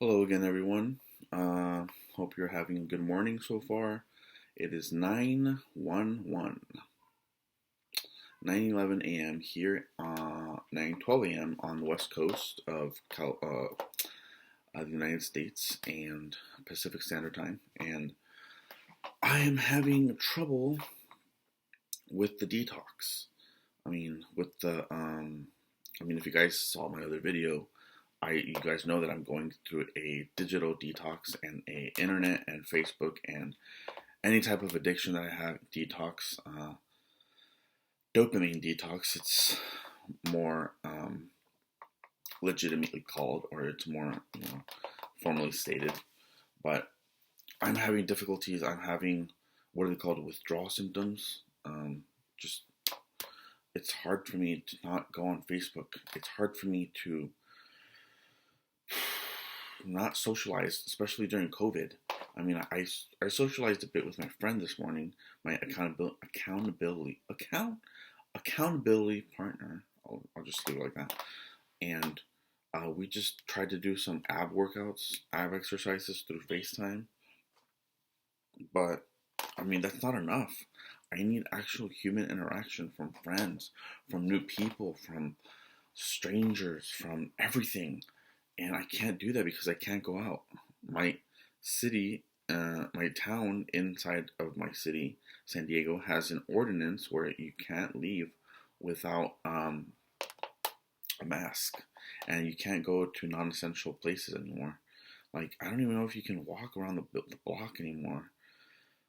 Hello again, everyone. Hope you're having a good morning so far. It is 9:11 a.m. here, 9:12 a.m. on the west coast of the United States and Pacific Standard Time. And I am having trouble with the detox. If you guys saw my other video, you guys know that I'm going through a digital detox and a internet and Facebook and any type of addiction that I have detox, dopamine detox. It's more legitimately called, or it's more formally stated. But I'm having difficulties. I'm having what are they called, withdrawal symptoms. Just it's hard for me to not go on Facebook. It's hard for me to not socialize, especially during COVID. I socialized a bit with my friend this morning, my accountability partner. I'll just leave it like that. And we just tried to do some ab exercises through FaceTime. But that's not enough. I need actual human interaction from friends, from new people, from strangers, from everything. And I can't do that because I can't go out. My my town inside of my city, San Diego, has an ordinance where you can't leave without a mask, and you can't go to non-essential places anymore. Like, I don't even know if you can walk around the block anymore.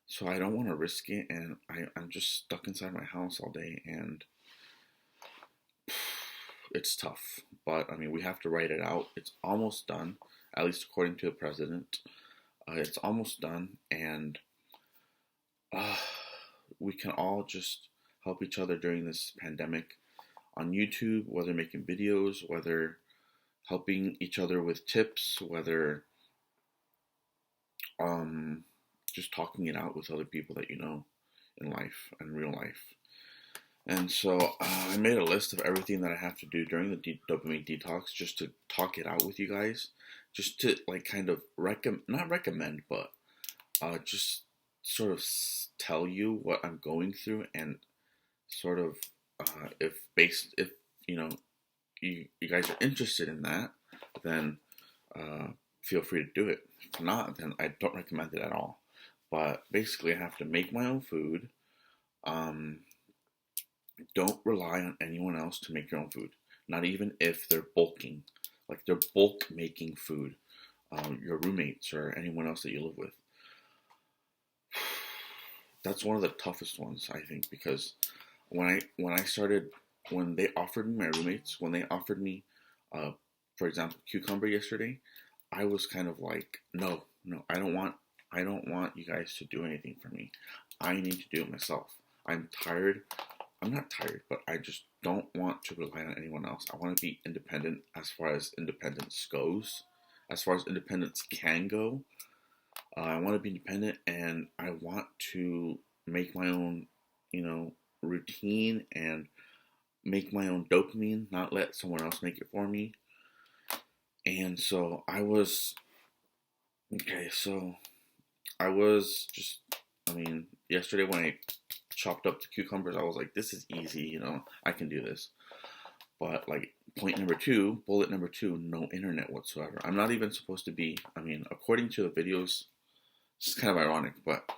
So I don't want to risk it, and I'm just stuck inside my house all day, and it's tough. But we have to write it out. It's almost done, at least according to the president. It's almost done, and uh, we can all just help each other during this pandemic on YouTube, whether making videos, whether helping each other with tips, whether um, just talking it out with other people that you know in life and real life. And so I made a list of everything that I have to do during the dopamine detox, just to talk it out with you guys, just to like kind of not recommend, but just sort of tell you what I'm going through, and sort of if you know you guys are interested in that, then uh, feel free to do it. If not, then I don't recommend it at all. But basically, I have to make my own food. Um, don't rely on anyone else to make your own food. Not even if they're bulking, like they're bulk making food. Your roommates or anyone else that you live with. That's one of the toughest ones, I think, because when I started, when they offered me, my roommates, when they offered me, uh, for example, cucumber yesterday, I was kind of like, no, no, I don't want you guys to do anything for me. I need to do it myself. I'm tired. I'm not tired, but I just don't want to rely on anyone else. I want to be independent as far as independence goes, as far as independence can go. I want to be independent, and I want to make my own, routine, and make my own dopamine, not let someone else make it for me. And so so I was just, yesterday when I chopped up the cucumbers, I was like, this is easy, I can do this. But like bullet number two, no internet whatsoever. I'm not even supposed to be, according to the videos, it's kind of ironic, but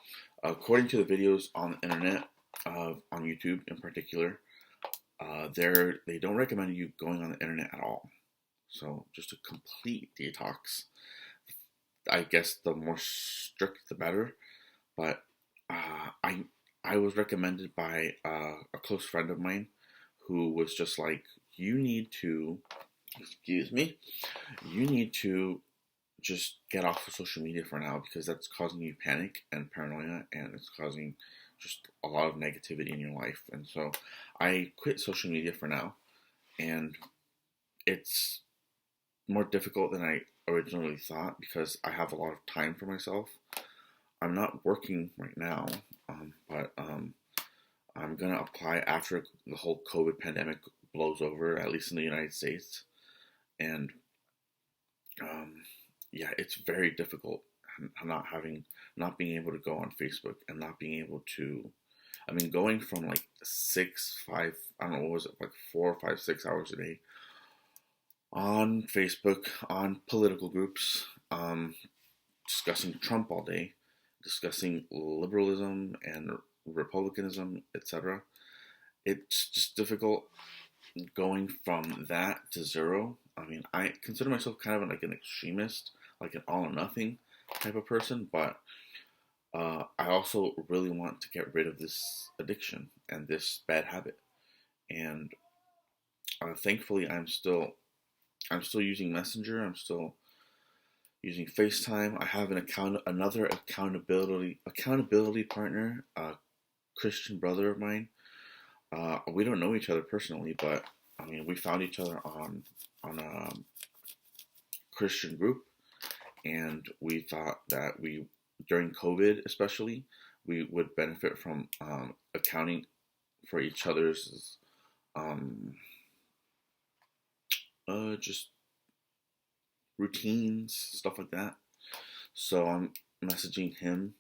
according to the videos on the internet, on YouTube in particular, they don't recommend you going on the internet at all. So just a complete detox. I guess the more strict, the better. But I was recommended by a close friend of mine, who was just like, you need to, excuse me, you need to just get off of social media for now, because that's causing you panic and paranoia, and it's causing just a lot of negativity in your life. And so I quit social media for now, and it's more difficult than I originally thought, because I have a lot of time for myself. I'm not working right now, but I'm gonna apply after the whole COVID pandemic blows over, at least in the United States. And um, yeah, it's very difficult not being able to go on Facebook and not being able to. I mean, going from like 6, 5, I don't know, what was it, like 4, 5, 6 hours a day on Facebook, on political groups, discussing Trump all day, discussing liberalism and republicanism, etc. It's just difficult going from that to zero. I mean, I consider myself kind of like an extremist, like an all or nothing type of person, but I also really want to get rid of this addiction and this bad habit. And thankfully, I'm still using Messenger. I'm still using FaceTime. I have another accountability partner, a Christian brother of mine. We don't know each other personally, but I mean, we found each other on a Christian group, and we thought that we, during COVID especially, we would benefit from accounting for each other's um, just routines, stuff like that. So I'm messaging him.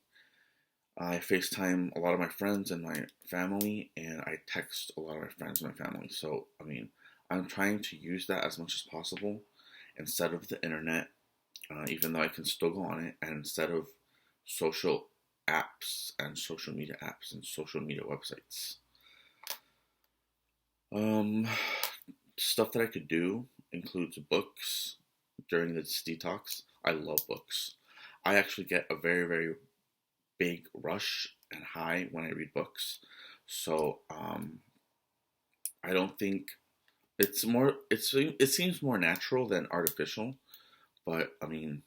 I FaceTime a lot of my friends and my family, and I text a lot of my friends and my family. So, I mean, I'm trying to use that as much as possible instead of the internet, even though I can still go on it, and instead of social apps and social media apps and social media websites. Um, Stuff that I could do includes books during this detox. I love books. I actually get a very, very big rush and high when I read books. So I don't think it seems more natural than artificial, but I mean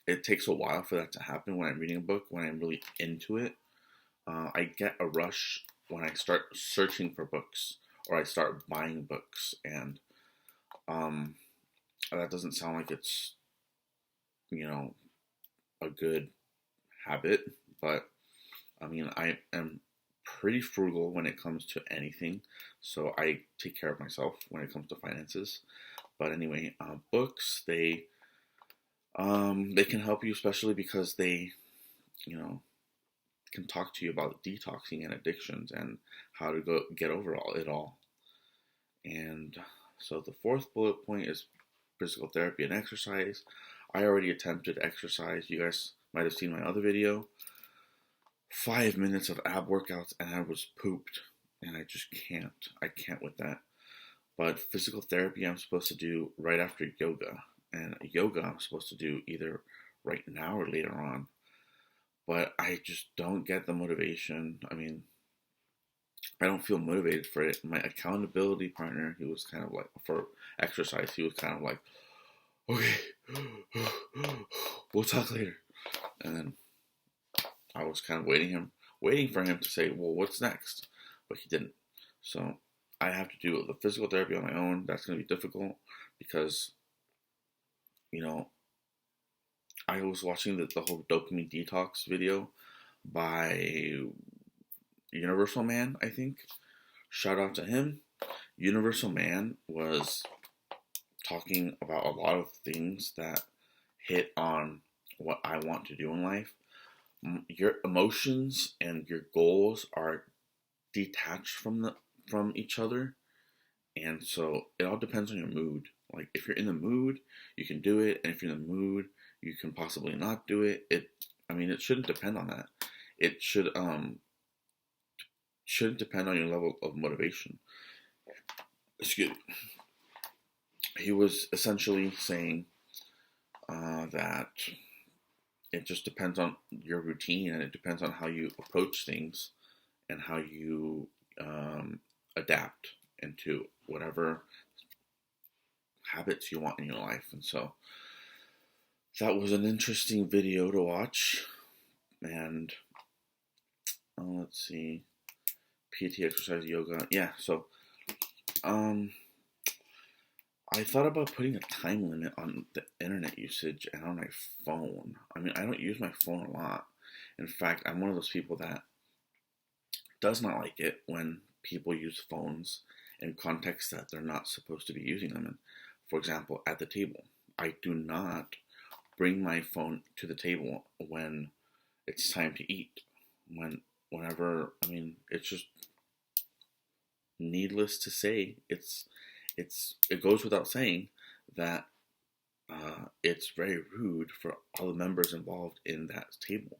it takes a while for that to happen when I'm reading a book, when I'm really into it. I get a rush when I start searching for books or I start buying books, and um, that doesn't sound like it's, you know, a good habit, but I mean, I am pretty frugal when it comes to anything, so I take care of myself when it comes to finances. But anyway, books they can help you, especially because they, you know, can talk to you about detoxing and addictions and how to go get over it all. And so the fourth bullet point is physical therapy and exercise. I already attempted exercise. You guys might have seen my other video. 5 minutes of ab workouts and I was pooped. And I just can't. I can't with that. But physical therapy I'm supposed to do right after yoga. And yoga I'm supposed to do either right now or later on. But I just don't get the motivation. I mean, I don't feel motivated for it. My accountability partner, he was kind of like, for exercise, he was kind of like, okay, we'll talk later. And then I was kind of waiting for him to say, well, what's next? But he didn't. So I have to do the physical therapy on my own. That's going to be difficult because, you know, I was watching the whole dopamine detox video by Universal Man, I think. Shout out to him. Universal Man was talking about a lot of things that hit on what I want to do in life. Your emotions and your goals are detached from each other, and so it all depends on your mood. Like if you're in the mood, you can do it, and if you're in the mood, you can possibly not do it. It shouldn't depend on that. It shouldn't depend on your level of motivation. Excuse me. He was essentially saying that it just depends on your routine and it depends on how you approach things and how you adapt into whatever habits you want in your life. And so that was an interesting video to watch. And let's see, PT, exercise, yoga. Yeah, so I thought about putting a time limit on the internet usage and on my phone. I mean, I don't use my phone a lot. In fact, I'm one of those people that does not like it when people use phones in contexts that they're not supposed to be using them in. For example, at the table, I do not bring my phone to the table when it's time to eat. Whenever, I mean, it's just needless to say, it goes without saying that it's very rude for all the members involved in that table.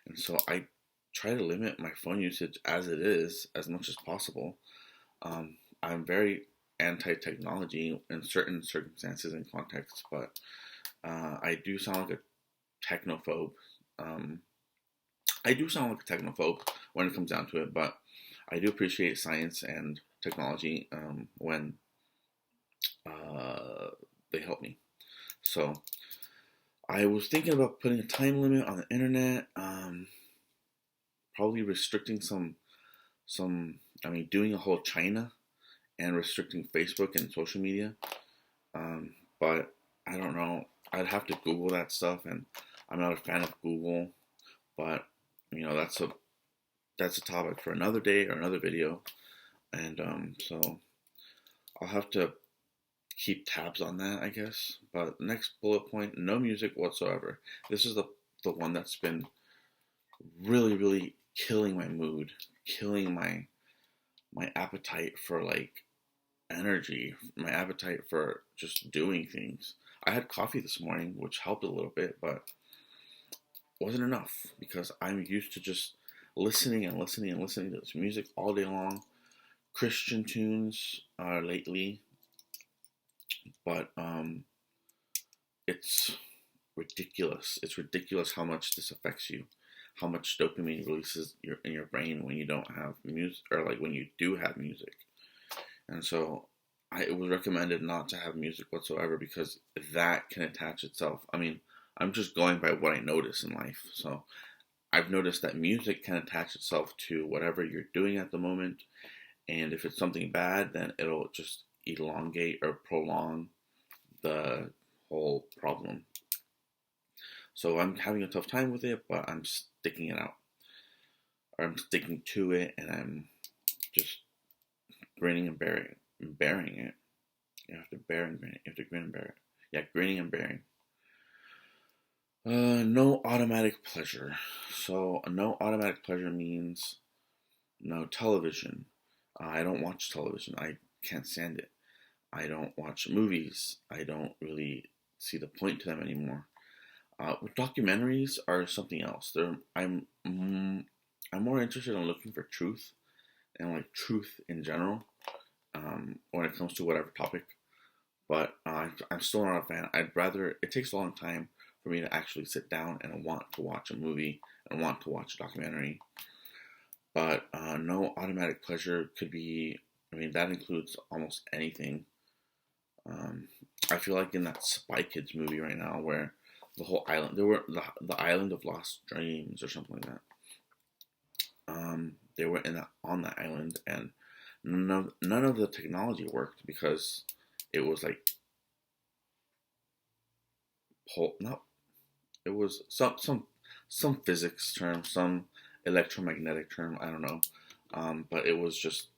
And so I try to limit my phone usage as it is as much as possible. I'm very anti-technology in certain circumstances and contexts, but I do sound like a technophobe. Um, I do sound like a technophobe when it comes down to it, but I do appreciate science and technology when they help me. So I was thinking about putting a time limit on the internet, probably restricting doing a whole China and restricting Facebook and social media. But I don't know. I'd have to Google that stuff, and I'm not a fan of Google. But that's a topic for another day or another video, and so I'll have to keep tabs on that, I guess. But next bullet point: no music whatsoever. This is the one that's been really, really killing my mood, killing my appetite for like energy, my appetite for just doing things. I had coffee this morning, which helped a little bit, but wasn't enough because I'm used to just listening and listening and listening to this music all day long. Christian tunes lately, but it's ridiculous. It's ridiculous how much this affects you, how much dopamine releases in your brain when you don't have music, or like when you do have music. And so it was recommended not to have music whatsoever because that can attach itself. I mean, I'm just going by what I notice in life. So I've noticed that music can attach itself to whatever you're doing at the moment. And if it's something bad, then it'll just elongate or prolong the whole problem. So I'm having a tough time with it, but I'm sticking it out. Or I'm sticking to it, and I'm just grinning and bearing it. You have to bear and grin. You have to grin and bear it. Yeah, grinning and bearing. No automatic pleasure. So no automatic pleasure means no television. I don't watch television. I can't stand it. I don't watch movies. I don't really see the point to them anymore. Documentaries are something else. I'm more interested in looking for truth and like truth in general when it comes to whatever topic. But I'm still not a fan. It takes a long time for me to actually sit down and want to watch a movie and want to watch a documentary. But no automatic pleasure could be, I mean, that includes almost anything. I feel like in that Spy Kids movie right now where the whole island, the island of lost dreams or something like that. They were on that island, and none of the technology worked because it was like it was some physics term, some electromagnetic term, I don't know, but it was just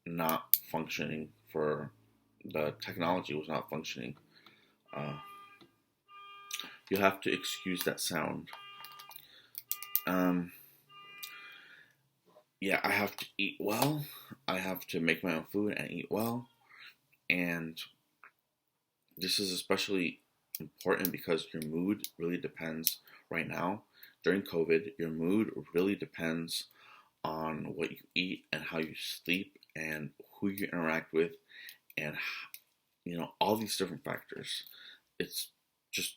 not functioning. For the technology was not functioning. You'll have to excuse that sound. Yeah, I have to eat well. I have to make my own food and eat well. And this is especially important because your mood really depends right now. During COVID, your mood really depends on what you eat and how you sleep and who you interact with and, all these different factors. It's just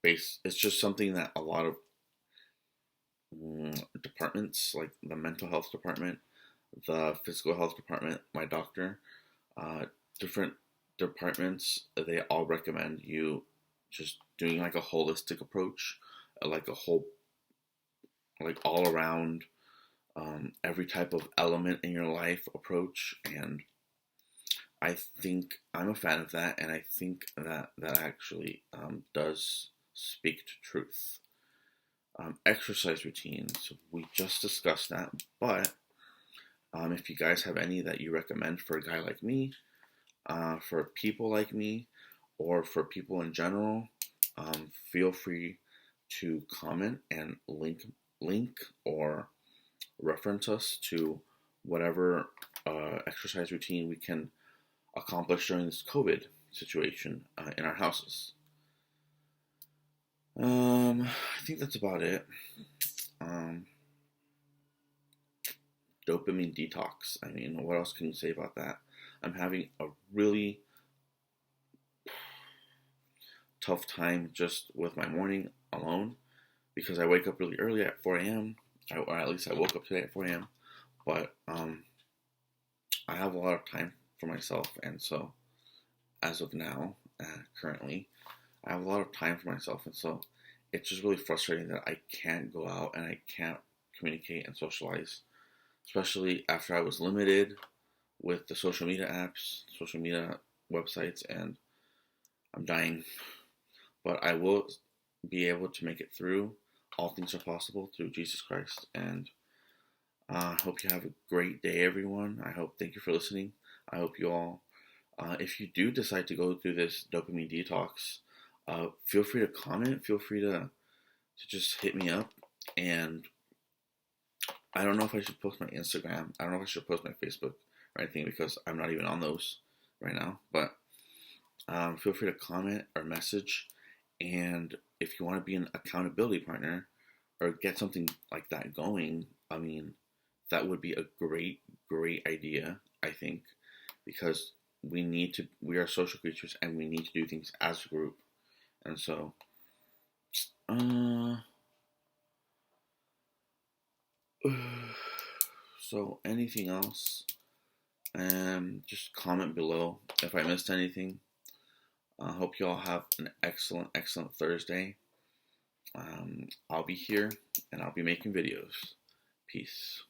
it's just something that a lot of departments, like the mental health department, the physical health department, my doctor, different departments, they all recommend you just doing like a holistic approach, like a whole, like all around, every type of element in your life approach. And I think I'm a fan of that, and I think that actually does speak to truth. Exercise routines, we just discussed that, but if you guys have any that you recommend for a guy like me, for people like me, or for people in general, feel free to comment and link or reference us to whatever exercise routine we can accomplish during this COVID situation in our houses. I think that's about it. Dopamine detox. I mean, what else can you say about that? I'm having a really tough time just with my morning alone because I wake up really early at 4 a.m. Or at least I woke up today at 4 a.m. But I have a lot of time for myself, and so as of now, currently, I have a lot of time for myself, and so it's just really frustrating that I can't go out and I can't communicate and socialize, especially after I was limited with the social media apps, social media websites, and I'm dying. But I will be able to make it through. All things are possible through Jesus Christ, and I hope you have a great day, everyone. Thank you for listening. I hope you all, if you do decide to go through this dopamine detox, feel free to comment. Feel free to just hit me up. And I don't know if I should post my Instagram. I don't know if I should post my Facebook or anything because I'm not even on those right now. But feel free to comment or message. And if you want to be an accountability partner or get something like that going, I mean, that would be a great idea, I think, because we are social creatures and we need to do things as a group. And so, so anything else, just comment below if I missed anything. I hope you all have an excellent Thursday. I'll be here and I'll be making videos. Peace.